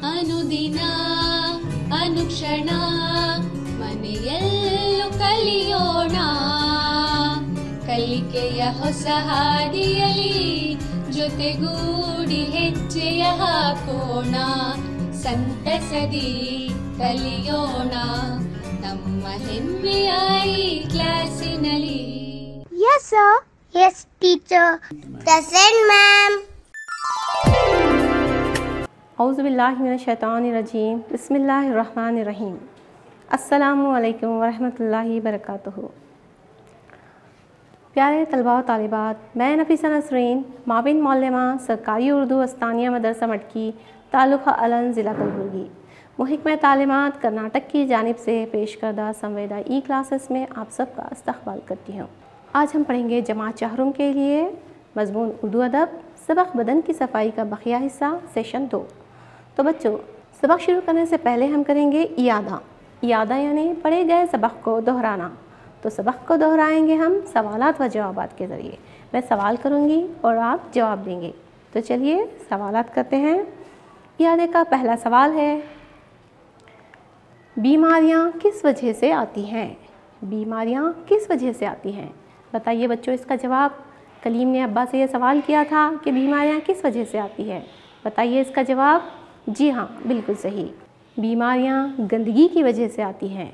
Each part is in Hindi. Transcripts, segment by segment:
ಅನುದಿನ ಅನುಕ್ಷಣ ಮನೆಯಲ್ಲೂ ಕಲಿಯೋಣ ಕಲಿಕೆಯ ಹೊಸ ಹಾದಿಯಲಿ ಜೊತೆಗೂಡಿ ಹೆಜ್ಜೆಯ ಹಾಕೋಣ ಸಂತಸದಿ ಕಲಿಯೋಣ ನಮ್ಮ ಹೆಮ್ಮೆಯ ಈ ಕ್ಲಾಸಿನಲ್ಲಿ. Yes sir. Yes teacher. Present ma'am. औज़ुबिल्लाहि मिनश्शैतानिर्रजीम बिस्मिल्लाहिर्रहमानिर्रहीम अस्सलामु अलैकुम वरहमतुल्लाहि वबरकातुहू। प्यारे तलबा व तालिबात, मैं नफीसा नसरीन माविन मौलमा सरकारी उर्दू अस्तानिया मदरसा मटकी तालुक़ा अलन ज़िला कलबुर्गी मुहिकमा तालीमात कर्नाटक की जानिब से पेश करदा संवेदा ई क्लासेस में आप सबका इस्तक़बाल करती हूँ। आज हम पढ़ेंगे जमात चाहरुम के लिए मज़मून उर्दू अदब सबक बदन की सफाई का बकिया हिस्सा सेशन 2। तो बच्चों, सबक शुरू करने से पहले हम करेंगे इयादा। इयादा यानी पढ़े गए सबक को दोहराना। तो सबक को दोहराएंगे हम सवालात व जवाबात के ज़रिए। मैं सवाल करूँगी और आप जवाब देंगे। तो चलिए सवालात करते हैं। इयादे का पहला सवाल है, बीमारियाँ किस वजह से आती हैं? बीमारियाँ किस वजह से आती हैं? बताइए बच्चों इसका जवाब। कलीम ने अब्बा से यह सवाल किया था कि बीमारियाँ किस वजह से आती हैं। बताइए इसका जवाब। जी हाँ, बिल्कुल सही। बीमारियाँ गंदगी की वजह से आती हैं।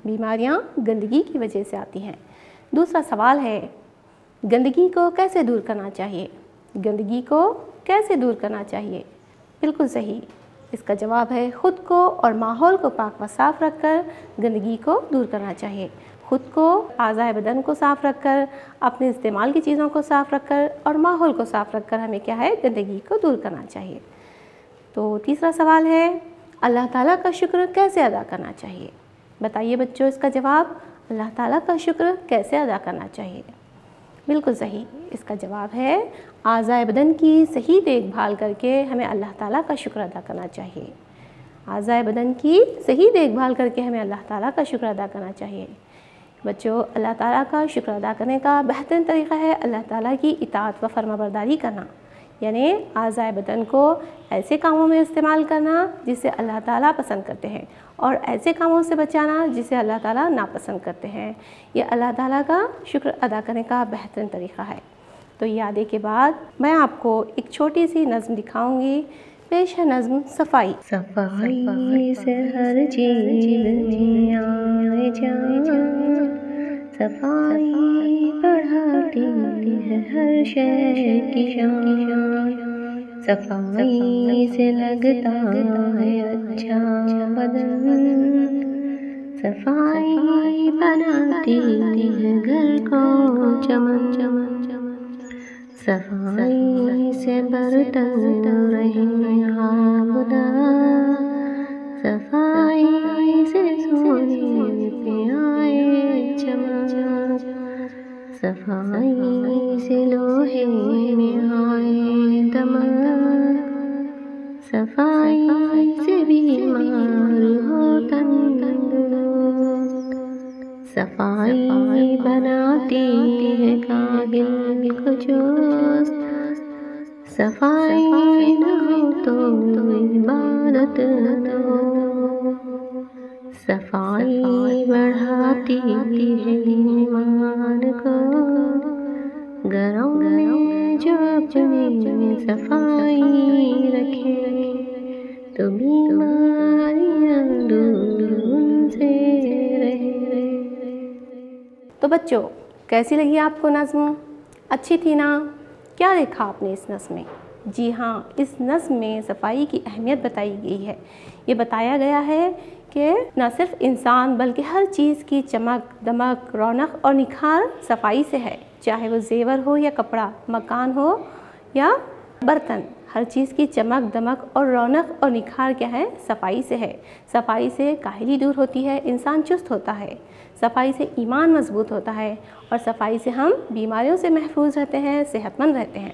बीमारियाँ गंदगी की वजह से आती हैं। दूसरा सवाल है, गंदगी को कैसे दूर करना चाहिए? गंदगी को कैसे दूर करना चाहिए? बिल्कुल सही। इसका जवाब है ख़ुद को और माहौल को पाक व साफ़ रखकर गंदगी को दूर करना चाहिए। ख़ुद को, आज़ाए बदन को साफ़ रखकर, अपने इस्तेमाल की चीज़ों को साफ़ रखकर और माहौल को साफ़ रखकर हमें क्या है, गंदगी को दूर करना चाहिए। तो तीसरा सवाल है, अल्लाह ताला का शुक्र कैसे अदा करना चाहिए? बताइए बच्चों इसका जवाब। अल्लाह ताला का शुक्र कैसे अदा करना चाहिए? बिल्कुल सही। इसका जवाब है आज़ाए बदन की सही देखभाल करके हमें अल्लाह ताला का शुक्र अदा करना चाहिए। आज़ाए बदन की सही देखभाल करके हमें अल्लाह ताला का शुक्र अदा करना चाहिए। बच्चों, अल्लाह ताला का शुक्र अदा करने का बेहतरीन तरीक़ा है अल्लाह ताला की इताअत व फरमाबरदारी करना, यानी आज़ाए बदन को ऐसे कामों में इस्तेमाल करना जिसे अल्लाह ताला पसंद करते हैं और ऐसे कामों से बचाना जिसे अल्लाह ताला नापसंद करते हैं। ये अल्लाह ताला का शुक्र अदा करने का बेहतरीन तरीक़ा है। तो यादे के बाद मैं आपको एक छोटी सी नज़्म दिखाऊंगी। पेश है नज़्म सफ़ाई। सफ़ाई से हर चीज़ आए जा, सफ़ाई बढ़ाती है हर शय की शान, सफ़ाई से लगता है अच्छा बदन, सफ़ाई बनाती है घर को चमन चमन, सफ़ाई से बर्तन रहे आबदा, सफ़ाई से सोने पे आए चमन, सफ़ाई से लोहे में आए दमक, सफ़ाई से बीमार हो तन, सफ़ाई बनाती है काबिल को चुस्त, सफ़ाई न हो तो इबादत न हो, सफ़ाई बढ़ाती है ईमान को, घरों में जो अपनी सफ़ाई रखे तो बीमारियां दूर उनसे रहे। तो बच्चों, कैसी लगी आपको नज़्म? अच्छी थी ना? क्या देखा आपने इस नज़्म में? जी हाँ, इस नज़्म में सफ़ाई की अहमियत बताई गई है। ये बताया गया है कि न सिर्फ इंसान बल्कि हर चीज़ की चमक दमक, रौनक और निखार सफ़ाई से है। चाहे वो जेवर हो या कपड़ा, मकान हो या बर्तन, हर चीज़ की चमक दमक और रौनक और निखार क्या है? सफ़ाई से है। सफ़ाई से काहिली दूर होती है, इंसान चुस्त होता है, सफ़ाई से ईमान मजबूत होता है और सफ़ाई से हम बीमारियों से महफूज रहते हैं, सेहतमंद रहते हैं।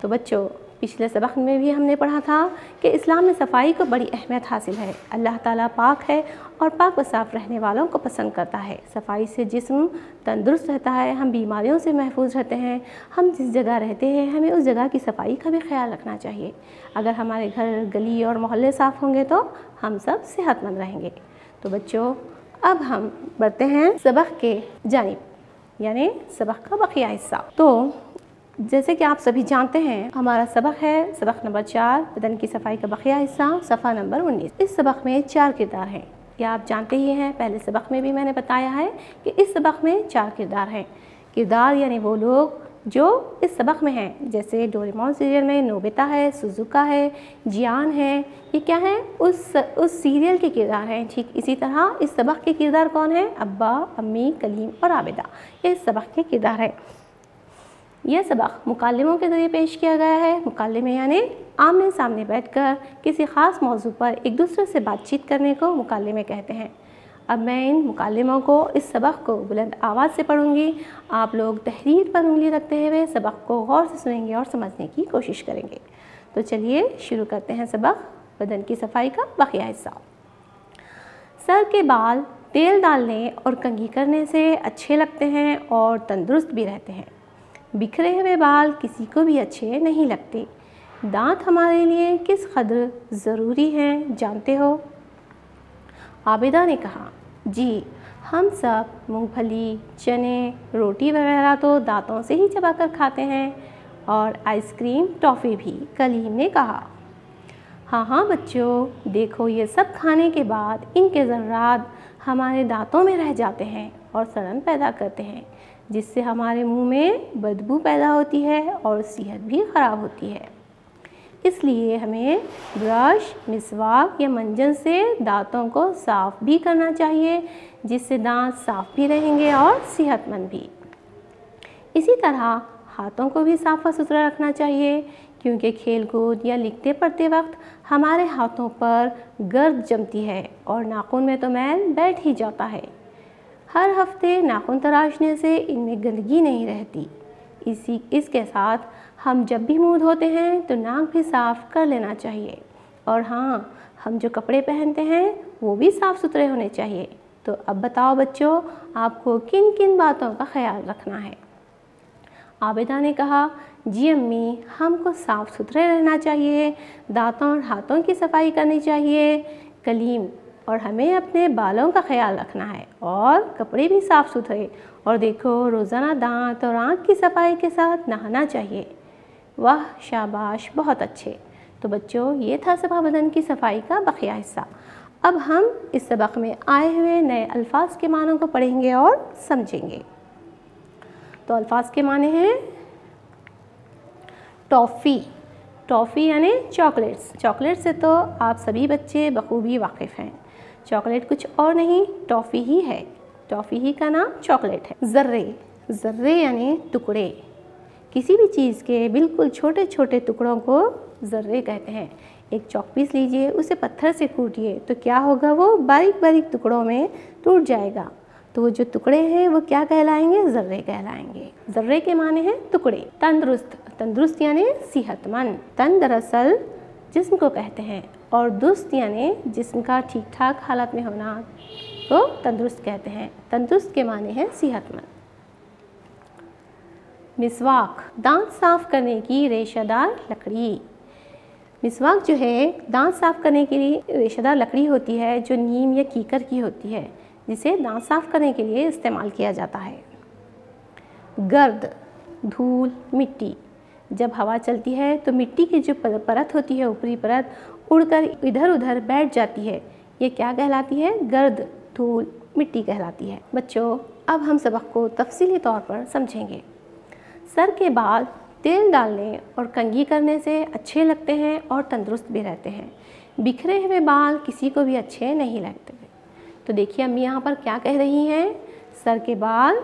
तो बच्चों, पिछले सबक में भी हमने पढ़ा था कि इस्लाम में सफ़ाई को बड़ी अहमियत हासिल है। अल्लाह ताला पाक है और पाक व साफ़ रहने वालों को पसंद करता है। सफ़ाई से जिस्म तंदुरुस्त रहता है, हम बीमारियों से महफूज रहते हैं। हम जिस जगह रहते हैं हमें उस जगह की सफ़ाई का भी ख्याल रखना चाहिए। अगर हमारे घर, गली और मोहल्ले साफ़ होंगे तो हम सब सेहतमंद रहेंगे। तो बच्चों, अब हम बढ़ते हैं सबक के जानिब, यानी सबक का बकिया हिस्सा। तो जैसे कि आप सभी जानते हैं, हमारा सबक है सबक नंबर 4, बदन की सफ़ाई का बकिया हिस्सा, सफ़ा नंबर 19। इस सबक में 4 किरदार हैं। यह आप जानते ही हैं, पहले सबक में भी मैंने बताया है कि इस सबक में 4 किरदार हैं। किरदार यानी वो लोग जो इस सबक में हैं, जैसे डोरेमोन सीरियल में नोबिता है, सुजुका है, जियान है। ये क्या है? उस सीरियल के किरदार हैं। ठीक इसी तरह इस सबक के किरदार कौन है? अब्बा, अम्मी, कलीम और आबिदा, ये इस सबक के किरदार हैं। यह सबक मुकालिमों के ज़रिए पेश किया गया है। मुकालिमे यानी आमने सामने बैठकर किसी ख़ास मौजू पर एक दूसरे से बातचीत करने को मुकालिमे कहते हैं। अब मैं इन मुकालिमों को, इस सबक को बुलंद आवाज़ से पढ़ूंगी। आप लोग तहरीर पर उंगली रखते हुए सबक को गौर से सुनेंगे और समझने की कोशिश करेंगे। तो चलिए शुरू करते हैं सबक बदन की सफ़ाई का बकिया हिस्सा। सर के बाल तेल डालने और कंघी करने से अच्छे लगते हैं और तंदुरुस्त भी रहते हैं। बिखरे हुए बाल किसी को भी अच्छे नहीं लगते। दांत हमारे लिए किस कदर ज़रूरी हैं जानते हो? आबिदा ने कहा, जी हम सब मूंगफली, चने, रोटी वगैरह तो दांतों से ही चबाकर खाते हैं और आइसक्रीम, टॉफ़ी भी। कलीम ने कहा, हाँ बच्चों, देखो ये सब खाने के बाद इनके ज़र्रात हमारे दांतों में रह जाते हैं और सड़न पैदा करते हैं, जिससे हमारे मुंह में बदबू पैदा होती है और सेहत भी ख़राब होती है। इसलिए हमें ब्रश, मिसवाक या मंजन से दांतों को साफ़ भी करना चाहिए, जिससे दांत साफ़ भी रहेंगे और सेहतमंद भी। इसी तरह हाथों को भी साफ़ सुथरा रखना चाहिए, क्योंकि खेल कूद या लिखते पढ़ते वक्त हमारे हाथों पर गर्द जमती है और नाखून में तो मैल बैठ ही जाता है। हर हफ्ते नाखून तराशने से इनमें गंदगी नहीं रहती। इसके साथ हम जब भी मुंह धोते हैं तो नाक भी साफ़ कर लेना चाहिए। और हाँ, हम जो कपड़े पहनते हैं वो भी साफ़ सुथरे होने चाहिए। तो अब बताओ बच्चों, आपको किन किन बातों का ख्याल रखना है? आबिदा ने कहा, जी अम्मी, हमको साफ़ सुथरे रहना चाहिए, दांतों और हाथों की सफाई करनी चाहिए। कलीम, और हमें अपने बालों का ख्याल रखना है और कपड़े भी साफ़ सुथरे। और देखो, रोज़ाना दांत और आँख की सफाई के साथ नहाना चाहिए। वाह, शाबाश, बहुत अच्छे। तो बच्चों, ये था सफ़ा बदन की सफाई का बकिया हिस्सा। अब हम इस सबक में आए हुए नए अल्फाज के मानों को पढ़ेंगे और समझेंगे। तो अल्फाज के माने हैं टॉफ़ी। टॉफ़ी यानी चॉकलेट्स। चॉकलेट से तो आप सभी बच्चे बखूबी वाकिफ़ हैं। चॉकलेट कुछ और नहीं, टॉफ़ी ही है। टॉफ़ी ही का नाम चॉकलेट है। ज़र्रे, ज़र्रे यानी टुकड़े। किसी भी चीज़ के बिल्कुल छोटे छोटे टुकड़ों को ज़र्रे कहते हैं। एक चॉकपीस लीजिए, उसे पत्थर से कूटिए तो क्या होगा? वो बारीक बारीक टुकड़ों में टूट जाएगा। तो वो जो टुकड़े हैं वो क्या कहलाएंगे? ज़र्रे कहलाएंगे। ज़र्रे के माने हैं टुकड़े। तंदुरुस्त, तंदुरुस्त यानी सेहतमंद। तन दरअसल जिस्म को कहते हैं और दुरुस्त यानी जिस्म का ठीक ठाक हालत में होना को तंदुरुस्त कहते हैं। तंदुरुस्त के माने हैं सेहतमंद। मिसवाक, दांत साफ़ करने की रेशेदार लकड़ी। मिसवाक जो है दांत साफ़ करने के लिए रेशेदार लकड़ी होती है, जो नीम या कीकर की होती है, जिसे दांत साफ़ करने के लिए इस्तेमाल किया जाता है। गर्द, धूल, मिट्टी। जब हवा चलती है तो मिट्टी की जो परत होती है, ऊपरी परत, उड़कर इधर उधर बैठ जाती है। ये क्या कहलाती है? गर्द, धूल, मिट्टी कहलाती है। बच्चों, अब हम सबक को तफसीली तौर पर समझेंगे। सर के बाल तेल डालने और कंघी करने से अच्छे लगते हैं और तंदुरुस्त भी रहते हैं। बिखरे हुए बाल किसी को भी अच्छे नहीं लगते। तो देखिए अम्मी यहाँ पर क्या कह रही हैं? सर के बाल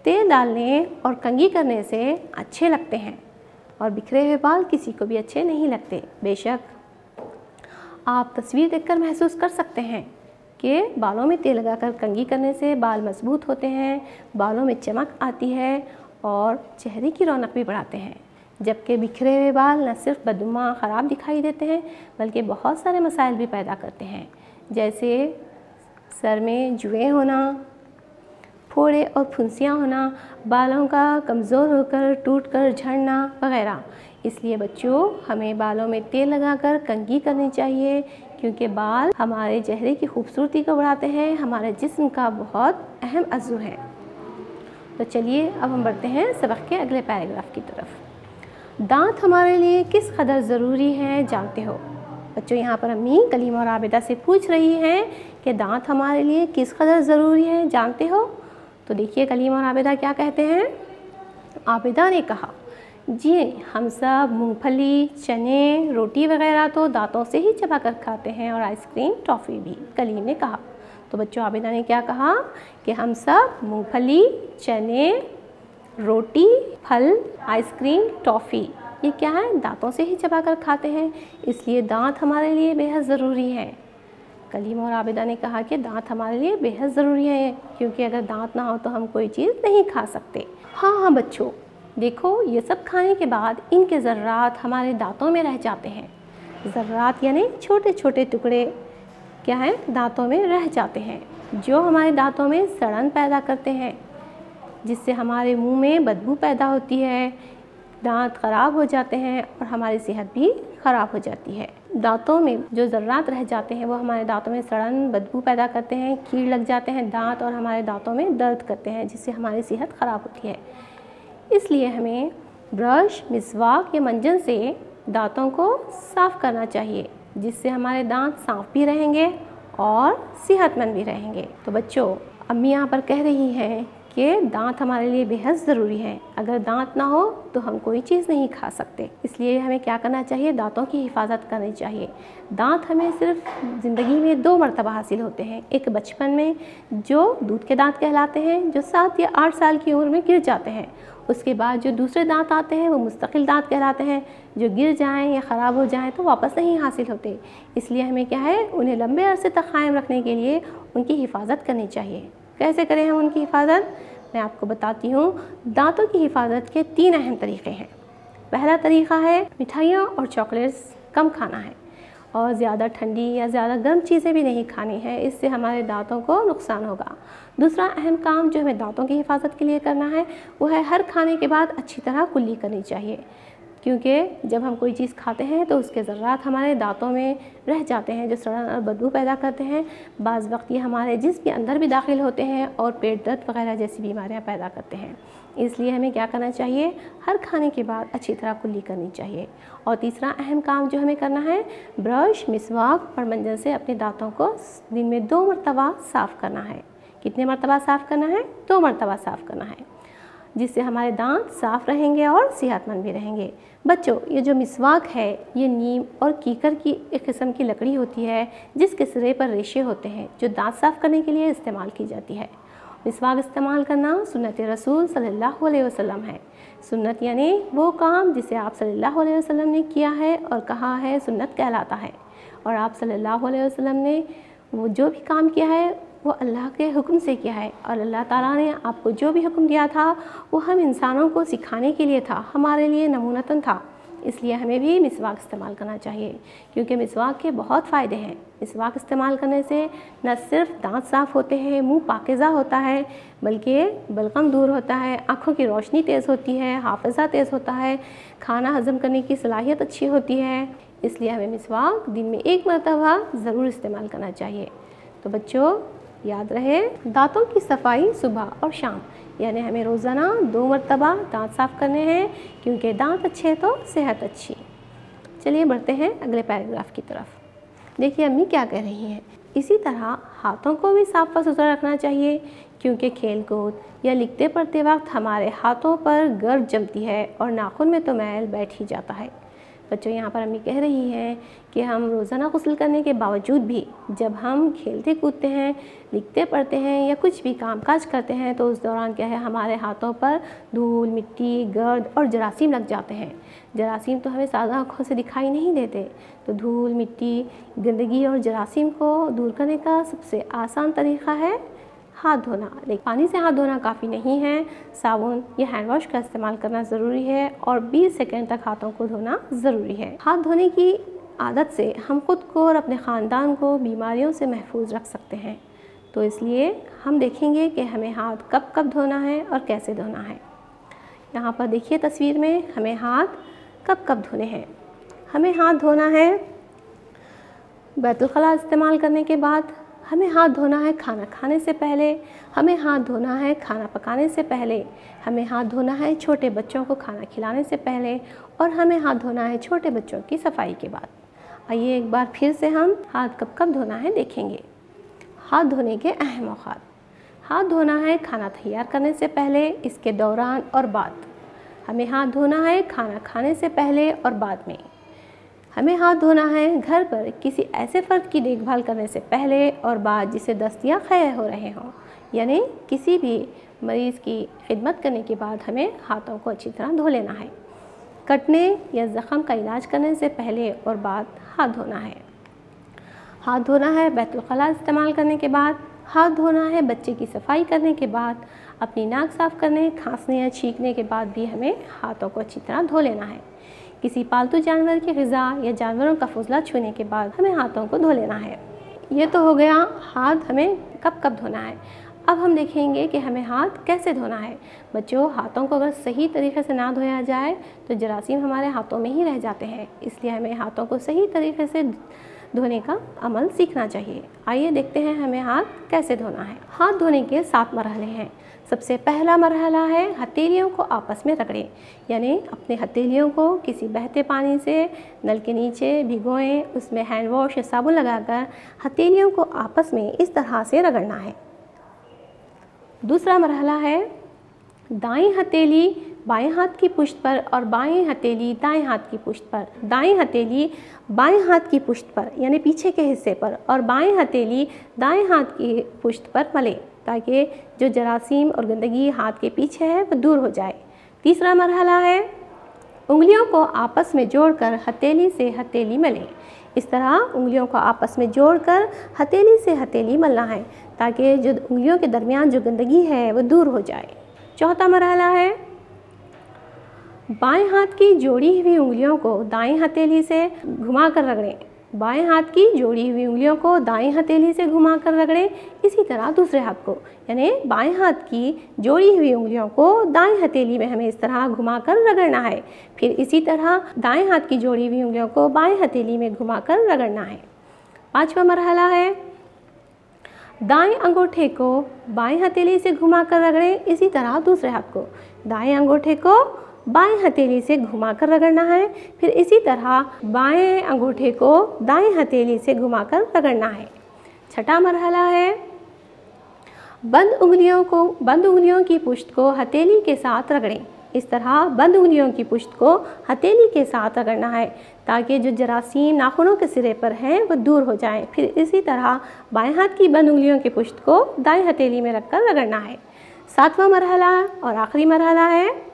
तेल डालने और कंघी करने से अच्छे लगते हैं और बिखरे हुए बाल किसी को भी अच्छे नहीं लगते। बेशक आप तस्वीर देखकर महसूस कर सकते हैं कि बालों में तेल लगाकर कंघी करने से बाल मजबूत होते हैं, बालों में चमक आती है और चेहरे की रौनक भी बढ़ाते हैं। जबकि बिखरे हुए बाल न सिर्फ बदनुमा ख़राब दिखाई देते हैं बल्कि बहुत सारे मसाइल भी पैदा करते हैं, जैसे सर में जुएँ होना, फोड़े और फुंसियाँ होना, बालों का कमज़ोर होकर टूटकर झड़ना वगैरह। इसलिए बच्चों हमें बालों में तेल लगाकर कंघी करनी चाहिए, क्योंकि बाल हमारे चेहरे की खूबसूरती को बढ़ाते हैं, हमारे जिस्म का बहुत अहम अज़ू है। तो चलिए अब हम बढ़ते हैं सबक के अगले पैराग्राफ की तरफ। दांत हमारे लिए किस कदर ज़रूरी हैं जानते हो? बच्चों यहाँ पर अम्मी कलीम और आबिदा से पूछ रही हैं कि दांत हमारे लिए किस कदर ज़रूरी हैं जानते हो? तो देखिए कलीम और आबिदा क्या कहते हैं। आबिदा ने कहा, जी हम सब मूंगफली, चने, रोटी वगैरह तो दांतों से ही चबा कर खाते हैं और आइसक्रीम, टॉफ़ी भी। कलीम ने कहा। तो बच्चों आबिदा ने क्या कहा कि हम सब मूंगफली, चने, रोटी, फल, आइसक्रीम, टॉफ़ी ये क्या है, दांतों से ही चबा कर खाते हैं, इसलिए दांत हमारे लिए बेहद ज़रूरी हैं। कलीम और आबिदा ने कहा कि दांत हमारे लिए बेहद ज़रूरी है, क्योंकि अगर दांत ना हो तो हम कोई चीज़ नहीं खा सकते। हाँ बच्चों देखो, ये सब खाने के बाद इनके ज़र्रात हमारे दांतों में रह जाते हैं। ज़र्रात यानी छोटे छोटे टुकड़े क्या है, दांतों में रह जाते हैं, जो हमारे दांतों में सड़न पैदा करते हैं, जिससे हमारे मुंह में बदबू पैदा होती है, दांत ख़राब हो जाते हैं और हमारी सेहत भी ख़राब हो जाती है। दांतों में जो ज़र्रात रह जाते हैं वो हमारे दांतों में सड़न, बदबू पैदा करते हैं, कीड़ लग जाते हैं दांत और हमारे दांतों में दर्द करते हैं, जिससे हमारी सेहत ख़राब होती है। इसलिए हमें ब्रश, मिसवाक या मंजन से दांतों को साफ़ करना चाहिए, जिससे हमारे दांत साफ़ भी रहेंगे और सेहतमंद भी रहेंगे। तो बच्चों अम्मी यहाँ पर कह रही हैं कि दांत हमारे लिए बेहद ज़रूरी है। अगर दांत ना हो तो हम कोई चीज़ नहीं खा सकते, इसलिए हमें क्या करना चाहिए, दांतों की हिफाजत करनी चाहिए। दांत हमें सिर्फ ज़िंदगी में 2 मरतबा हासिल होते हैं। एक बचपन में जो दूध के दांत कहलाते हैं, जो 7 या 8 साल की उम्र में गिर जाते हैं। उसके बाद जो दूसरे दांत आते हैं वो मुस्तकिल दांत कहलाते हैं, जो गिर जाएं या ख़राब हो जाएं तो वापस नहीं हासिल होते। इसलिए हमें क्या है, उन्हें लंबे अरसे तक कायम रखने के लिए उनकी हिफाजत करनी चाहिए। कैसे करें हम उनकी हिफाजत, मैं आपको बताती हूँ। दांतों की हिफाजत के 3 अहम तरीक़े हैं। पहला तरीक़ा है मिठाइयाँ और चॉकलेट्स कम खाना है, और ज़्यादा ठंडी या ज़्यादा गर्म चीज़ें भी नहीं खानी है, इससे हमारे दांतों को नुकसान होगा। दूसरा अहम काम जो हमें दांतों की हिफाजत के लिए करना है वो है हर खाने के बाद अच्छी तरह कुल्ली करनी चाहिए, क्योंकि जब हम कोई चीज़ खाते हैं तो उसके ज़र्रात हमारे दांतों में रह जाते हैं, जो सड़न और बदबू पैदा करते हैं। बाज़ वक्त ये हमारे जिस्म के अंदर भी दाखिल होते हैं और पेट दर्द वगैरह जैसी बीमारियां पैदा करते हैं। इसलिए हमें क्या करना चाहिए, हर खाने के बाद अच्छी तरह कुल्ली करनी चाहिए। और तीसरा अहम काम जो हमें करना है, ब्रश, मिसवाक और मंजन से अपने दांतों को दिन में 2 मरतबा साफ़ करना है। कितने मरतबा साफ़ करना है, 2 मरतबा साफ़ करना है, जिससे हमारे दांत साफ़ रहेंगे और सेहतमंद भी रहेंगे। बच्चों ये जो मिसवाक है ये नीम और कीकर की एक किस्म की लकड़ी होती है, जिसके सिरे पर रेशे होते हैं, जो दांत साफ़ करने के लिए इस्तेमाल की जाती है। मिसवाक इस्तेमाल करना सुन्नत रसूल सल्लल्लाहु अलैहि वसल्लम है। सुन्नत यानी वो काम जिसे आप सल्लल्लाहु अलैहि वसल्लम ने किया है और कहा है सुन्नत कहलाता है। और आप सल्लल्लाहु अलैहि वसल्लम ने वो जो भी काम किया है वो अल्लाह के हुक्म से किया है, और अल्लाह ताला ने आपको जो भी हुक्म दिया था वो हम इंसानों को सिखाने के लिए था, हमारे लिए नमूनतन था। इसलिए हमें भी मिसवाक इस्तेमाल करना चाहिए, क्योंकि मिसवाक के बहुत फ़ायदे हैं। मिसवाक इस्तेमाल करने से न सिर्फ दांत साफ़ होते हैं, मुंह पाकीज़ा होता है, बल्कि बलगम दूर होता है, आँखों की रोशनी तेज़ होती है, हाफ़िज़ा तेज़ होता है, खाना हज़म करने की सलाहियत अच्छी होती है। इसलिए हमें मिसवाक दिन में 1 मरतबा ज़रूर इस्तेमाल करना चाहिए। तो बच्चों याद रहे, दांतों की सफाई सुबह और शाम, यानी हमें रोज़ाना 2 मरतबा दांत साफ़ करने हैं, क्योंकि दांत अच्छे तो सेहत अच्छी। चलिए बढ़ते हैं अगले पैराग्राफ की तरफ। देखिए अम्मी क्या कह रही हैं। इसी तरह हाथों को भी साफ़ व सुथरा रखना चाहिए, क्योंकि खेल कूद या लिखते पढ़ते वक्त हमारे हाथों पर गर्द जमती है और नाखून में तो मैल बैठ ही जाता है। बच्चों यहाँ पर अम्मी कह रही हैं कि हम रोज़ाना गुस्ल करने के बावजूद भी जब हम खेलते कूदते हैं, लिखते पढ़ते हैं या कुछ भी कामकाज करते हैं तो उस दौरान क्या है, हमारे हाथों पर धूल, मिट्टी, गर्द और जरासीम लग जाते हैं। जरासीम तो हमें सादा आँखों से दिखाई नहीं देते, तो धूल, मिट्टी, गंदगी और जरासीम को दूर करने का सबसे आसान तरीक़ा है हाथ धोना। लेकिन पानी से हाथ धोना काफ़ी नहीं है, साबुन या हैंड वॉश का इस्तेमाल करना ज़रूरी है और 20 सेकंड तक हाथों को धोना ज़रूरी है। हाथ धोने की आदत से हम खुद को और अपने ख़ानदान को बीमारियों से महफूज रख सकते हैं। तो इसलिए हम देखेंगे कि हमें हाथ कब कब धोना है और कैसे धोना है। यहाँ पर देखिए तस्वीर में हमें हाथ कब कब धोने हैं। हमें हाथ धोना है बैतुल खला इस्तेमाल करने के बाद, हमें हाथ धोना है खाना खाने से पहले, हमें हाथ धोना है खाना पकाने से पहले, हमें हाथ धोना है छोटे बच्चों को खाना खिलाने से पहले और हमें हाथ धोना है छोटे बच्चों की सफाई के बाद। आइए एक बार फिर से हम हाथ कब कब धोना है देखेंगे। हाथ धोने के अहम औक़ात। हाथ धोना है खाना तैयार करने से पहले, इसके दौरान और बाद। हमें हाथ धोना है खाना खाने से पहले और बाद में। हमें हाथ धोना है घर पर किसी ऐसे फ़र्द की देखभाल करने से पहले और बाद जिसे दस्त या खैर हो रहे हों, यानी किसी भी मरीज़ की खिदमत करने के बाद हमें हाथों को अच्छी तरह धो लेना है। कटने या ज़ख़म का इलाज करने से पहले और बाद हाथ धोना है। हाथ धोना है बैतुल खला इस्तेमाल करने के बाद। हाथ धोना है बच्चे की सफाई करने के बाद। अपनी नाक साफ़ करने, खांसने या छींकने के बाद भी हमें हाथों को अच्छी तरह धो लेना है। किसी पालतू जानवर की ग़िज़ा या जानवरों का फुजला छूने के बाद हमें हाथों को धो लेना है। ये तो हो गया हाथ हमें कब कब धोना है। अब हम देखेंगे कि हमें हाथ कैसे धोना है। बच्चों, हाथों को अगर सही तरीके से ना धोया जाए तो जरासीम हमारे हाथों में ही रह जाते हैं, इसलिए हमें हाथों को सही तरीके से धोने का अमल सीखना चाहिए। आइए देखते हैं हमें हाथ कैसे धोना है। हाथ धोने के 7 मरहले हैं। सबसे पहला मरहला है हथेलियों को आपस में रगड़ें, यानी अपने हथेलियों को किसी बहते पानी से नल के नीचे भिगोएं, उसमें हैंड वॉश या साबुन लगाकर हथेलियों को आपस में इस तरह से रगड़ना है। दूसरा मरहला है दाईं हथेली बाएं हाथ की पुश्त पर और बाएं हथेली दाएं हाथ की पुश्त पर। दाईं हथेली बाएं हाथ की पुश्त पर यानी पीछे के हिस्से पर और बाएं हथेली दाएं हाथ की पुश्त पर मलें, ताकि जो जरासीम और गंदगी हाथ के पीछे है वह दूर हो जाए। तीसरा मरहला है उंगलियों को आपस में जोड़कर हथेली से हथेली मलें। इस तरह उंगलियों को आपस में जोड़कर हथेली से हथेली मलना है, ताकि जो उंगलियों के दरमियान जो गंदगी है वो दूर हो जाए। चौथा मरहला है बाएं हाथ की जोड़ी हुई उंगलियों को दाएं हथेली से घुमाकर रगड़ें। बाएं हाथ की जोड़ी हुई उंगलियों को दाएं हथेली से घुमाकर रगड़ें। इसी तरह दूसरे हाथ को, यानी बाएं हाथ की जोड़ी हुई उंगलियों को दाएं हथेली में हमें इस तरह घुमाकर रगड़ना है। फिर इसी तरह दाएं हाथ की जोड़ी हुई उंगलियों को बाएं हथेली में घुमाकर रगड़ना है। पांचवा मरहला है दाएं अंगूठे को बाएं हथेली से घुमाकर रगड़ें। इसी तरह दूसरे हाथ को दाएं अंगूठे को बाएं हथेली से घुमाकर रगड़ना है। फिर इसी तरह बाएं अंगूठे को दाएं हथेली से घुमाकर रगड़ना है। छठा मरहला है बंद उंगलियों की पुश्त को हथेली के साथ रगड़ें। इस तरह बंद उंगलियों की पुश्त को हथेली के साथ रगड़ना है, ताकि जो जरासीम नाखूनों के सिरे पर हैं वो दूर हो जाएं। फिर इसी तरह बाएं हाथ की बंद उंगलियों की पुश्त को दाएं हथेली में रखकर रगड़ना है। सातवां मरहला और आखिरी मरहला है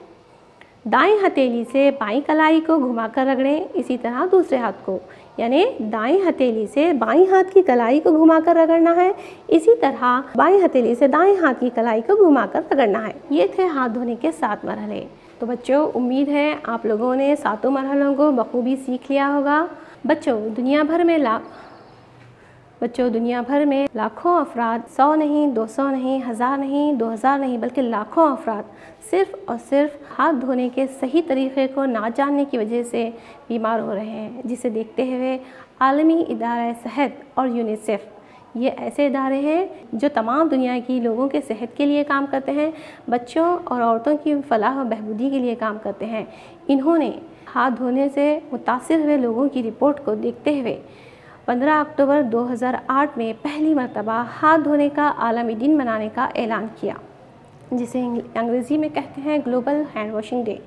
दाएं हथेली से बाईं कलाई को घुमाकर रगड़ें। इसी तरह दूसरे हाथ को, यानी दाएं हथेली से बाईं हाथ की कलाई को घुमाकर रगड़ना है। इसी तरह बाईं हथेली से दाएं हाथ की कलाई को घुमाकर रगड़ना है। ये थे हाथ धोने के 7 मरहले। तो बच्चों, उम्मीद है आप लोगों ने 7 मरहलों को बखूबी सीख लिया होगा। बच्चों, दुनिया भर में लाखों अफराद, 100 नहीं, 200 नहीं, 1000 नहीं, 2000 नहीं, बल्कि लाखों अफराद सिर्फ़ और सिर्फ हाथ धोने के सही तरीक़े को ना जानने की वजह से बीमार हो रहे हैं, जिसे देखते हुए आलमी इदारा सेहत और यूनिसेफ, ये ऐसे इदारे हैं जो तमाम दुनिया की लोगों के सेहत के लिए काम करते हैं, बच्चों और औरतों की फलाह व बहबूदी के लिए काम करते हैं। इन्होंने हाथ धोने से मुतासिर हुए लोगों की रिपोर्ट को देखते हुए 15 अक्टूबर 2008 में पहली मरतबा हाथ धोने का आलमी दिन मनाने का ऐलान किया, जिसे अंग्रेज़ी में कहते हैं ग्लोबल हैंड वॉशिंग डे,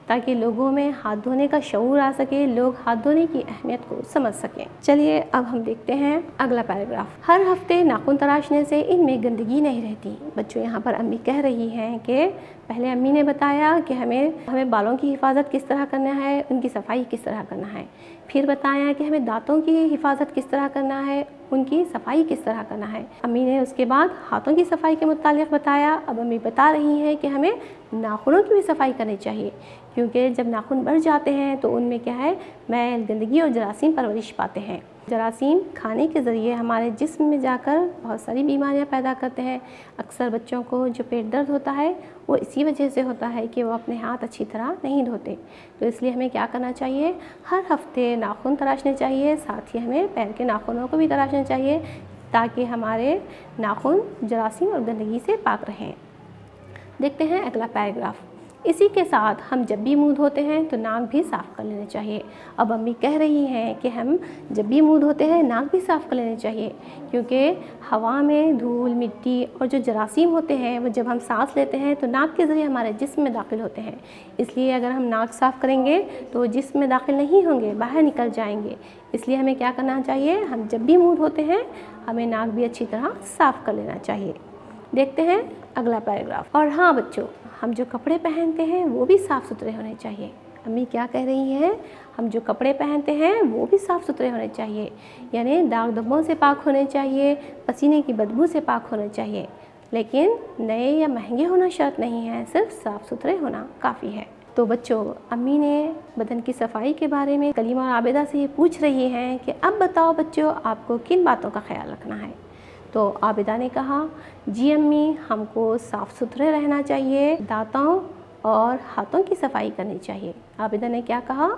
ताकि लोगों में हाथ धोने का शऊर आ सके, लोग हाथ धोने की अहमियत को समझ सकें। चलिए अब हम देखते हैं अगला पैराग्राफ। हर हफ्ते नाखून तराशने से इनमें गंदगी नहीं रहती। बच्चों, यहाँ पर अम्मी कह रही हैं कि पहले अम्मी ने बताया कि हमें बालों की हिफाजत किस तरह करना है, उनकी सफाई किस तरह करना है। फिर बताया कि हमें दांतों की हिफाजत किस तरह करना है, उनकी सफाई किस तरह करना है। अम्मी ने उसके बाद हाथों की सफाई के मुतालिक बताया। अब अम्मी बता रही हैं कि हमें नाखूनों की भी सफाई करनी चाहिए, क्योंकि जब नाखून बढ़ जाते हैं तो उनमें क्या है, मैल, गंदगी और जरासीम परवरिश पाते हैं। जरासीम खाने के ज़रिए हमारे जिस्म में जाकर बहुत सारी बीमारियां पैदा करते हैं। अक्सर बच्चों को जो पेट दर्द होता है वो इसी वजह से होता है कि वो अपने हाथ अच्छी तरह नहीं धोते। तो इसलिए हमें क्या करना चाहिए, हर हफ्ते नाखून तराशने चाहिए, साथ ही हमें पैर के नाखूनों को भी तराशना चाहिए, ताकि हमारे नाखून जरासीम और गंदगी से पाक रहें। देखते हैं अगला पैराग्राफ। इसी के साथ हम जब भी मुंह धोते हैं तो नाक भी साफ़ कर लेना चाहिए। अब अम्मी कह रही हैं कि हम जब भी मुंह धोते हैं नाक भी साफ़ कर लेना चाहिए, क्योंकि हवा में धूल, मिट्टी और जो जरासीम होते हैं वो जब हम सांस लेते हैं तो नाक के ज़रिए हमारे जिस्म में दाखिल होते हैं। इसलिए अगर हम नाक साफ़ करेंगे तो जिस्म में दाखिल नहीं होंगे, बाहर निकल जाएंगे। इसलिए हमें क्या करना चाहिए, हम जब भी मुँह धोते हैं हमें नाक भी अच्छी तरह साफ़ कर लेना चाहिए। देखते हैं अगला पैराग्राफ। और हाँ बच्चों, हम जो कपड़े पहनते हैं वो भी साफ़ सुथरे होने चाहिए। अम्मी क्या कह रही हैं, हम जो कपड़े पहनते हैं वो भी साफ़ सुथरे होने चाहिए, यानी दाग धब्बों से पाक होने चाहिए, पसीने की बदबू से पाक होने चाहिए। लेकिन नए या महंगे होना शर्त नहीं है, सिर्फ साफ़ सुथरे होना काफ़ी है। तो बच्चों, अम्मी ने बदन की सफाई के बारे में कलीम और आबिदा से ये पूछ रही हैं कि अब बताओ बच्चों, आपको किन बातों का ख्याल रखना है। तो आबिदा ने कहा, जी अम्मी, हमको साफ़ सुथरे रहना चाहिए, दांतों और हाथों की सफाई करनी चाहिए। आबिदा ने क्या कहा,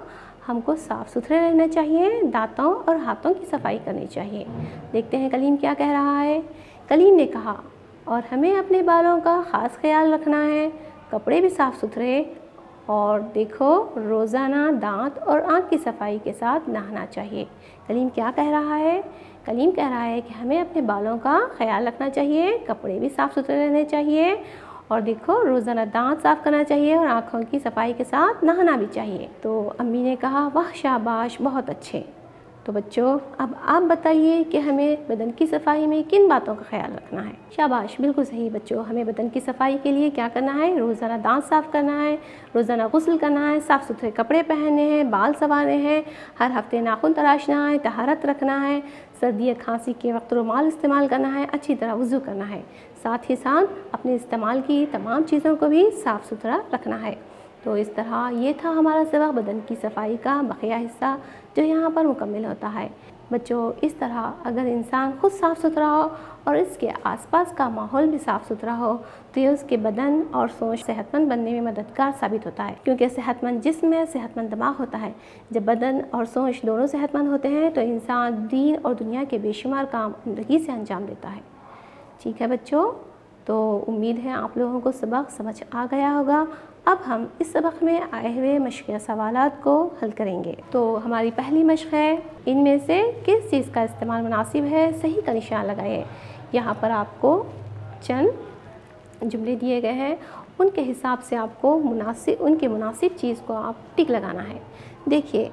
हमको साफ़ सुथरे रहना चाहिए, दांतों और हाथों की सफाई करनी चाहिए। देखते हैं कलीम क्या कह रहा है। कलीम ने कहा, और हमें अपने बालों का ख़ास ख्याल रखना है, कपड़े भी साफ़ सुथरे, और देखो रोज़ाना दांत और आँख की सफाई के साथ नहाना चाहिए। कलीम क्या कह रहा है, कलीम कह रहा है कि हमें अपने बालों का ख्याल रखना चाहिए, कपड़े भी साफ़ सुथरे रहने चाहिए, और देखो रोज़ाना दांत साफ़ करना चाहिए और आँखों की सफाई के साथ नहाना भी चाहिए। तो अम्मी ने कहा, वाह शाबाश, बहुत अच्छे। तो बच्चों, अब आप बताइए कि हमें बदन की सफाई में किन बातों का ख्याल रखना है। शाबाश, बिल्कुल सही बच्चों, हमें बदन की सफाई के लिए क्या करना है, रोज़ाना दांत साफ़ करना है, रोज़ाना गुस्ल करना है, साफ़ सुथरे कपड़े पहनने हैं, बाल संवारने हैं, हर हफ्ते नाखून तराशना है, तहारत रखना है, सर्दी या खांसी के वक्त रुमाल इस्तेमाल करना है, अच्छी तरह वज़ू करना है, साथ ही साथ अपने इस्तेमाल की तमाम चीज़ों को भी साफ़ सुथरा रखना है। तो इस तरह ये था हमारा सबक बदन की सफाई का बकिया हिस्सा, जो यहाँ पर मुकम्मल होता है। बच्चों, इस तरह अगर इंसान खुद साफ़ सुथरा हो और इसके आसपास का माहौल भी साफ़ सुथरा हो तो ये उसके बदन और सोच सेहतमंद बनने में मददगार साबित होता है, क्योंकि सेहतमंद जिस्म में सेहतमंद दिमाग होता है। जब बदन और सोच दोनों सेहतमंद होते हैं तो इंसान दीन और दुनिया के बेशुमार काम जिंदगी से अंजाम देता है। ठीक है बच्चों, तो उम्मीद है आप लोगों को सबक समझ आ गया होगा। अब हम इस सबक में आए हुए मशक़ सवालात को हल करेंगे। तो हमारी पहली मशक़ है, इनमें से किस चीज़ का इस्तेमाल मुनासिब है, सही का निशान लगाइए। यहाँ पर आपको चंद जुमले दिए गए हैं, उनके हिसाब से आपको उनके मुनासिब चीज़ को आप टिक लगाना है। देखिए,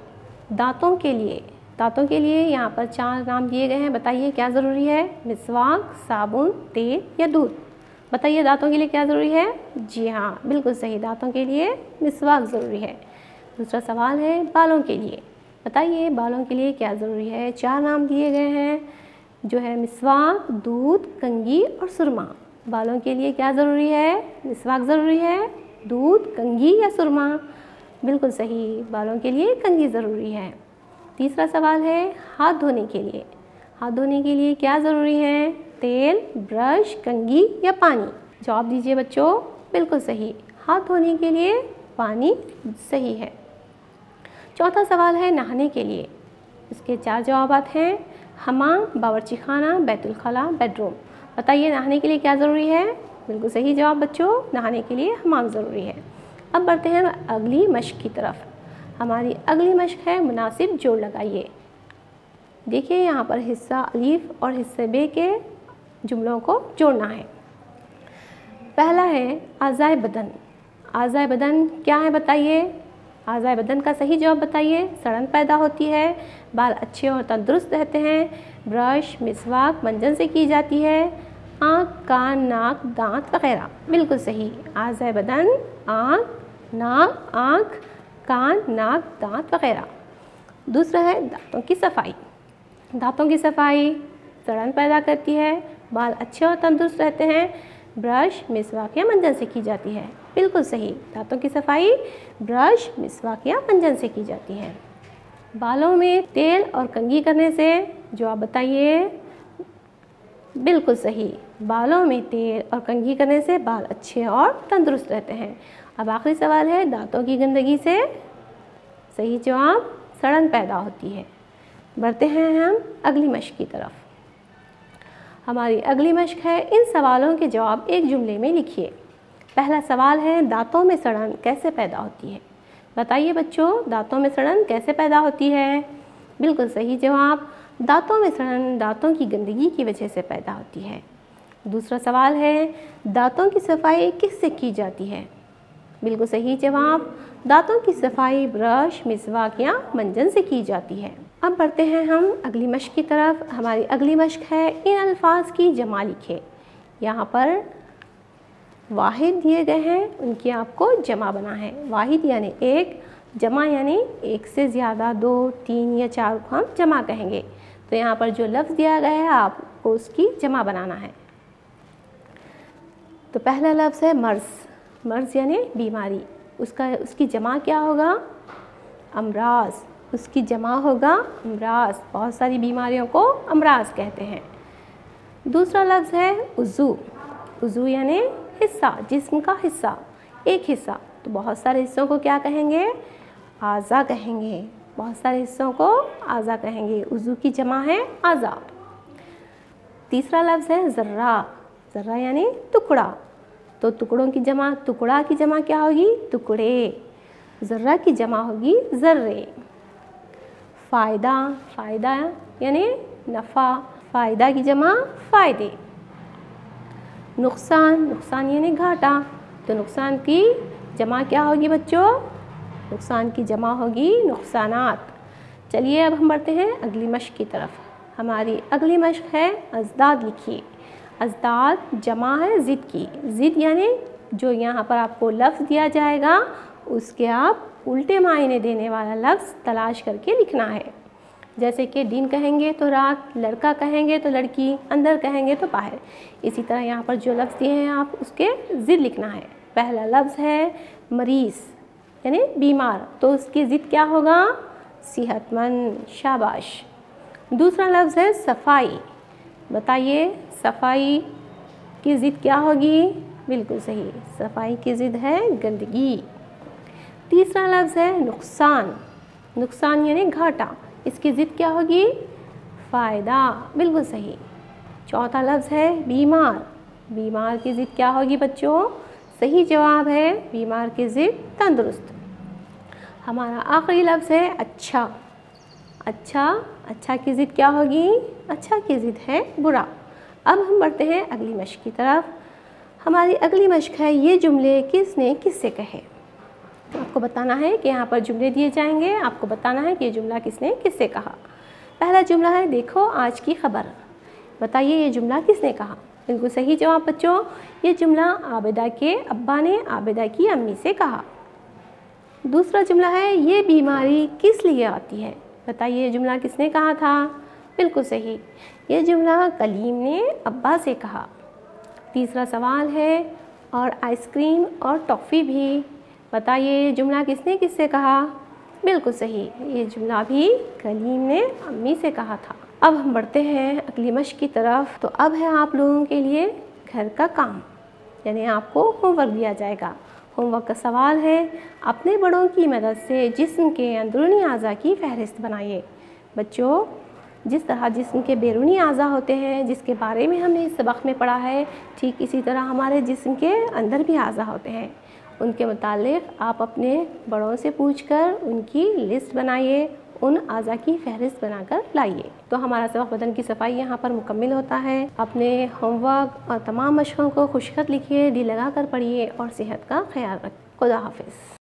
दांतों के लिए यहाँ पर 4 नाम दिए गए हैं। बताइए क्या ज़रूरी है, मिसवाक, साबुन, तेल या दूध। बताइए दांतों के लिए क्या ज़रूरी है। जी हाँ, बिल्कुल सही, दांतों के लिए मिसवाक ज़रूरी है। दूसरा सवाल है बालों के लिए। बताइए बालों के लिए क्या ज़रूरी है। 4 नाम दिए गए हैं, जो है मिसवाक, दूध, कंघी और सुरमा। बालों के लिए क्या ज़रूरी है, मिसवाक ज़रूरी है, दूध, कंघी या सुरमा। बिल्कुल सही, बालों के लिए कंघी ज़रूरी है। तीसरा सवाल है हाथ धोने के लिए। हाथ धोने के लिए क्या ज़रूरी है, तेल, ब्रश, कंघी या पानी। जवाब दीजिए बच्चों। बिल्कुल सही, हाथ धोने के लिए पानी सही है। चौथा सवाल है नहाने के लिए। इसके 4 जवाब हैं, हमाम, बावर्ची खाना, बैतुल खला, बेडरूम। बताइए नहाने के लिए क्या ज़रूरी है। बिल्कुल सही जवाब बच्चों, नहाने के लिए हमाम ज़रूरी है। अब बढ़ते हैं अगली मशक़ की तरफ। हमारी अगली मशक़ है मुनासिब जोड़ लगाइए। देखिए यहाँ पर हिस्सा अलीफ और हिस्से बे के जुमलों को जोड़ना है। पहला है आज़ाए बदन। आज़ाए बदन क्या है बताइए। आज़ाए बदन का सही जवाब बताइए। सड़न पैदा होती है, बाल अच्छे और तंदुरुस्त रहते हैं, ब्रश मिसवाक मंजन से की जाती है, आँख कान नाक दांत वगैरह। बिल्कुल सही। आज़ाए बदन आँख कान नाक दांत वगैरह। दूसरा है दांतों की सफाई। दांतों की सफाई सड़न पैदा करती है, बाल अच्छे और तंदुरुस्त रहते हैं, ब्रश मिसवाक या मंजन से की जाती है। बिल्कुल सही। दांतों की सफाई ब्रश मिसवाक या मंजन से की जाती है। बालों में तेल और कंघी करने से जवाब बताइए। बिल्कुल सही। बालों में तेल और कंघी करने से बाल अच्छे और तंदुरुस्त रहते हैं। अब आखिरी सवाल है, दांतों की गंदगी से सही जवाब सड़न पैदा होती है। बढ़ते हैं हम अगली मश्क की तरफ। हमारी अगली मश्क है, इन सवालों के जवाब एक जुमले में लिखिए। पहला सवाल है, दांतों में सड़न कैसे पैदा होती है? बताइए बच्चों, दांतों में सड़न कैसे पैदा होती है? बिल्कुल सही जवाब, दांतों में सड़न दांतों की गंदगी की वजह से पैदा होती है। दूसरा सवाल है, दांतों की सफाई किससे की जाती है? बिल्कुल सही जवाब, दांतों की सफाई ब्रश मिसवाक या मंजन से की जाती है। अब बढ़ते हैं हम अगली मश्क की तरफ। हमारी अगली मश्क है, इन अल्फाज की जमा लिखे। यहाँ पर वाहिद दिए गए हैं, उनकी आपको जमा बना है। वाहिद यानी एक, जमा यानी एक से ज़्यादा, 2, 3 या 4 को हम जमा कहेंगे। तो यहाँ पर जो लफ्ज़ दिया गया है आपको उसकी जमा बनाना है। तो पहला लफ्ज़ है मर्ज़। मर्ज़ यानी बीमारी, उसकी जमा क्या होगा? अमराज। उसकी जमा होगा अमराज। बहुत सारी बीमारियों को अमराज कहते हैं। दूसरा लफ्ज़ है उज़ू। उज़ू यानी हिस्सा, जिस्म का हिस्सा, एक हिस्सा। तो बहुत सारे हिस्सों को क्या कहेंगे? आज़ा कहेंगे। बहुत सारे हिस्सों को आज़ा कहेंगे। उज़ू की जमा है आज़ा। तीसरा लफ्ज़ है ज़र्रा। ज़र्रा यानी टुकड़ा। तो टुकड़ों की जमा, टुकड़ा की जमा क्या होगी? टुकड़े। ज़र्रा की जमा होगी ज़र्रे। फ़ायदा। फ़ायदा यानी नफ़ा। फ़ायदा की जमा फ़ायदे। नुकसान। नुकसान यानी घाटा। तो नुकसान की जमा क्या होगी बच्चों? नुकसान की जमा होगी नुकसानात। चलिए अब हम बढ़ते हैं अगली मश्क की तरफ। हमारी अगली मश्क है अज़दाद लिखिए। अज़दाद जमा है ज़िद की। ज़िद यानी जो यहाँ पर आपको लफ्ज़ दिया जाएगा उसके आप उल्टे मायने देने वाला लफ्ज़ तलाश करके लिखना है। जैसे कि दिन कहेंगे तो रात, लड़का कहेंगे तो लड़की, अंदर कहेंगे तो बाहर। इसी तरह यहाँ पर जो लफ्ज़ दिए हैं आप उसके ज़िद लिखना है। पहला लफ्ज़ है मरीज़ यानी बीमार, तो उसकी ज़िद क्या होगा? सेहतमंद। शाबाश। दूसरा लफ्ज़ है सफाई। बताइए सफाई की ज़िद क्या होगी? बिल्कुल सही, सफाई की ज़िद है गंदगी। तीसरा लफ्ज़ है नुकसान। नुकसान यानी घाटा, इसकी ज़िद क्या होगी? फ़ायदा। बिल्कुल सही। चौथा लफ्ज़ है बीमार। बीमार की ज़िद क्या होगी बच्चों? सही जवाब है बीमार की ज़िद तंदुरुस्त। हमारा आखिरी लफ्ज़ है अच्छा। अच्छा, अच्छा की ज़िद क्या होगी? अच्छा की ज़िद है बुरा। अब हम बढ़ते हैं अगली मश्क की तरफ। हमारी अगली मश्क है, ये जुमले किसने किससे कहे। आपको बताना है कि यहाँ पर जुमले दिए जाएंगे, आपको बताना है कि ये जुमला किसने किससे कहा। पहला जुमला है, देखो आज की खबर। बताइए ये जुमला किसने कहा? बिल्कुल सही जवाब बच्चों, ये जुमला आबिदा के अब्बा ने आबिदा की अम्मी से कहा। दूसरा जुमला है, ये बीमारी किस लिए आती है। बताइए ये जुमला किसने कहा था? बिल्कुल सही, ये जुमला कलीम ने अब्बा से कहा। तीसरा सवाल है, और आइसक्रीम और टॉफ़ी भी। बताइए ये जुमला किसने किससे कहा? बिल्कुल सही, ये जुमला भी कलीम ने अम्मी से कहा था। अब हम बढ़ते हैं अगली मश्क की तरफ। तो अब है आप लोगों के लिए घर का काम, यानी आपको होमवर्क दिया जाएगा। होमवर्क का सवाल है, अपने बड़ों की मदद से जिस्म के अंदरूनी आज़ा की फहरिस्त बनाइए। बच्चों, जिस तरह जिस्म के बैरूनी आज़ा होते हैं जिसके बारे में हमने इस सबक में पढ़ा है, ठीक इसी तरह हमारे जिस्म के अंदर भी आज़ा होते हैं। उनके मुतालिक आप अपने बड़ों से पूछकर उनकी लिस्ट बनाइए, उन आज़ा की फहरिस्त बनाकर लाइए। तो हमारा सबक बदन की सफाई यहाँ पर मुकम्मिल होता है। अपने होमवर्क और तमाम मशकों को खुशखत लिखिए, दिल लगा कर पढ़िए और सेहत का ख्याल रखिए। खुदा हाफिज़।